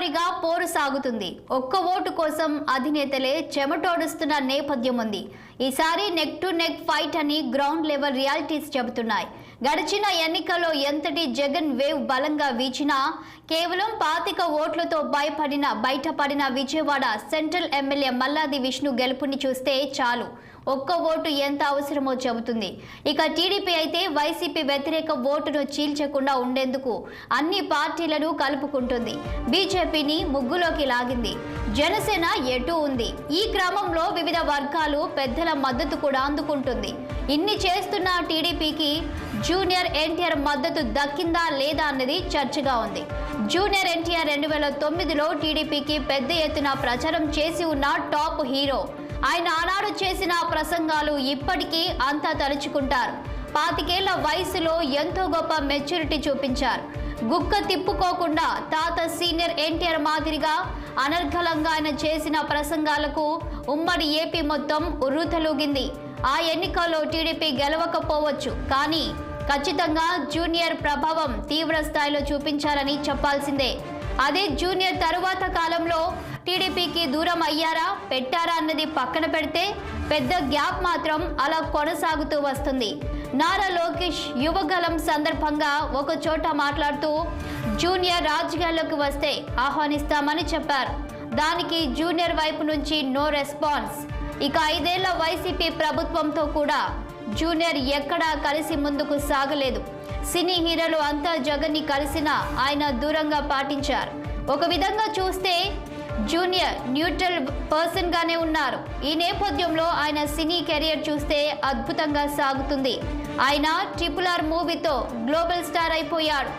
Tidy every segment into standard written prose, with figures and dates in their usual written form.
హోరాహోరీగా పోరు సాగుతుంది. ఒక్క ఓటు కోసం అధినేతలే చెమటోడుస్తున్న నేపథ్యం ఉంది. ఈసారి నెక్ టు నెక్ ఫైట్ అని గ్రౌండ్ లెవెల్ రియాలిటీస్ చెబుతున్నాయి. గడిచిన ఎన్నికల్లో ఎంతటి జగన్ వేవ్ బలంగా వీచినా కేవలం 25 ఓట్లతో బయటపడిన విజయవాడ సెంట్రల్ ఎమ్మెల్యే మల్లాది విష్ణు గెలుపుని చూస్తే చాలు ఒక్క ఓటు ఎంత అవసరమో చెబుతుంది. ఇక టీడీపీ అయితే వైసీపీ వ్యతిరేక ఓటును చీల్చకుండా ఉండేందుకు అన్ని పార్టీలను కలుపుకుంటుంది. బీజేపీని ముగ్గులోకి లాగింది. జనసేన ఎటు ఉంది. ఈ క్రమంలో వివిధ వర్గాలు పెద్దల మద్దతు కూడా అందుకుంటుంది. ఇన్ని చేస్తున్న టీడీపీకి జూనియర్ ఎన్టీఆర్ మద్దతు దక్కిందా లేదా అన్నది చర్చగా ఉంది. జూనియర్ ఎన్టీఆర్ 2009లో టీడీపీకి పెద్ద ఎత్తున ప్రచారం చేసి ఉన్న టాప్ హీరో. ఆయన ఆనాడు చేసిన ప్రసంగాలు ఇప్పటికీ అంతా తలుచుకుంటారు. 25 ఏళ్ల వయసులో ఎంతో గొప్ప మెచ్యూరిటీ చూపించారు. గుక్క తిప్పుకోకుండా తాత సీనియర్ ఎన్టీఆర్ మాదిరిగా అనర్గళంగా ఆయన చేసిన ప్రసంగాలకు ఉమ్మడి ఏపీ మొత్తం ఉర్రూతలూగింది. ఆ ఎన్నికల్లో టీడీపీ గెలవకపోవచ్చు, కానీ ఖచ్చితంగా జూనియర్ ప్రభావం తీవ్ర స్థాయిలో చూపించాలని చెప్పాల్సిందే. అదే జూనియర్ తరువాత కాలంలో టీడీపీకి దూరం అయ్యారా పెట్టారా అన్నది పక్కన పెడితే పెద్ద గ్యాప్ మాత్రం అలా కొనసాగుతూ వస్తుంది. నారా లోకేష్ యువగలం సందర్భంగా ఒక చోట మాట్లాడుతూ జూనియర్ రాజకీయాల్లోకి వస్తే ఆహ్వానిస్తామని చెప్పారు. దానికి జూనియర్ వైపు నుంచి నో రెస్పాన్స్. ఇక 5 ఏళ్ల వైసీపీ ప్రభుత్వంతో కూడా జూనియర్ ఎక్కడా కలిసి ముందుకు సాగలేదు. సినీ హీరోలు అంతా జగన్ని కలిసినా ఆయన దూరంగా పాటించారు. ఒక విధంగా చూస్తే జూనియర్ న్యూట్రల్ పర్సన్ గానే ఉన్నారు. ఈ నేపథ్యంలో ఆయన సినీ కెరియర్ చూస్తే అద్భుతంగా సాగుతుంది. ఆయన RRR మూవీతో గ్లోబల్ స్టార్ అయిపోయాడు.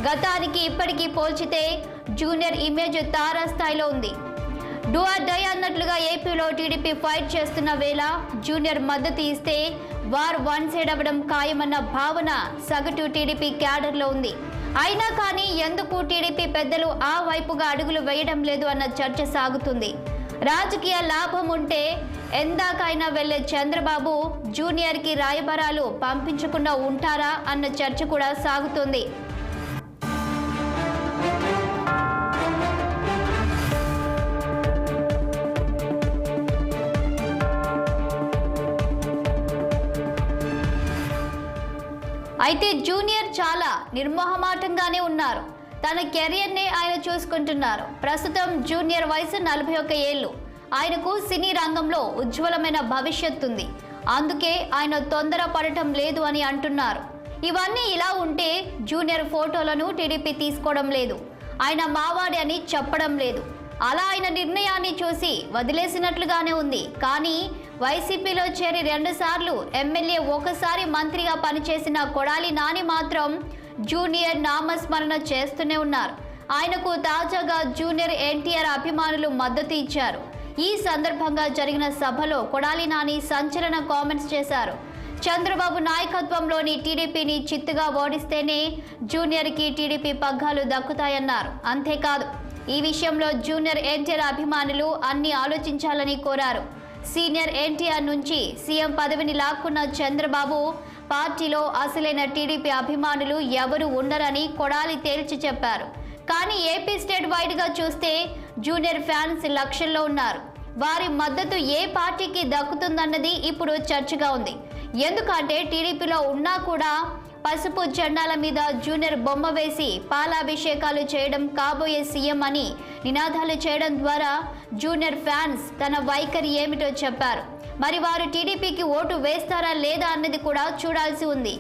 గతానికి ఇప్పటికీ పోల్చితే జూనియర్ ఇమేజ్ తారాస్థాయిలో ఉంది. డూ ఆర్ డై అన్నట్లుగా ఏపీలో టీడీపీ ఫైట్ చేస్తున్న వేళ జూనియర్ మద్దతు ఇస్తే వార్ వన్ సైడ్ అవ్వడం ఖాయమన్న భావన సగటు టీడీపీ క్యాడర్లో ఉంది. అయినా కానీ ఎందుకు టీడీపీ పెద్దలు ఆ వైపుగా అడుగులు వేయడం లేదు అన్న చర్చ సాగుతుంది. రాజకీయ లాభం ఉంటే ఎందాకైనా వెళ్లే చంద్రబాబు జూనియర్కి రాయబారాలు పంపించకుండా ఉంటారా అన్న చర్చ కూడా సాగుతుంది. అయితే జూనియర్ చాలా నిర్మోహమాటంగానే ఉన్నారు. తన కెరియర్నే ఆయన చూసుకుంటున్నారు. ప్రస్తుతం జూనియర్ వయసు 41 ఏళ్ళు. ఆయనకు సినీ రంగంలో ఉజ్వలమైన భవిష్యత్తు ఉంది. అందుకే ఆయన తొందర పడటం లేదు అని అంటున్నారు. ఇవన్నీ ఇలా ఉంటే జూనియర్ ఫోటోలను టీడీపీ తీసుకోవడం లేదు. ఆయన మావాడి అని చెప్పడం లేదు. అలా ఆయన నిర్ణయాన్ని చూసి వదిలేసినట్లుగానే ఉంది. కానీ వైసీపీలో చేరి 2 సార్లు ఎమ్మెల్యే, 1 సారి మంత్రిగా పనిచేసిన కొడాలి నాని మాత్రం జూనియర్ నామస్మరణ చేస్తూనే ఉన్నారు. ఆయనకు తాజాగా జూనియర్ ఎన్టీఆర్ అభిమానులు మద్దతు ఇచ్చారు. ఈ సందర్భంగా జరిగిన సభలో కొడాలి నాని సంచలన కామెంట్స్ చేశారు. చంద్రబాబు నాయకత్వంలోని టీడీపీని చిత్తుగా ఓడిస్తేనే జూనియర్కి టీడీపీ పగ్గాలు దక్కుతాయన్నారు. అంతేకాదు, ఈ విషయంలో జూనియర్ ఎన్టీఆర్ అభిమానులు అన్ని ఆలోచించాలని కోరారు. సీనియర్ ఎన్టీఆర్ నుంచి సీఎం పదవిని లాక్కున్న చంద్రబాబు పార్టీలో అసలైన టీడీపీ అభిమానులు ఎవరు ఉండరని కొడాలి తేల్చి చెప్పారు. కానీ ఏపీ స్టేట్ వైడ్గా చూస్తే జూనియర్ ఫ్యాన్స్ లక్షల్లో ఉన్నారు. వారి మద్దతు ఏ పార్టీకి దక్కుతుందన్నది ఇప్పుడు చర్చగా ఉంది. ఎందుకంటే టీడీపీలో ఉన్నా కూడా పసుపు జెండాల మీద జూనియర్ బొమ్మ వేసి పాలాభిషేకాలు చేయడం, కాబోయే సీఎం అని నినాదాలు చేయడం ద్వారా జూనియర్ ఫ్యాన్స్ తన వైఖరి ఏమిటో చెప్పారు. మరి వారు టీడీపీకి ఓటు వేస్తారా లేదా అన్నది కూడా చూడాల్సి ఉంది.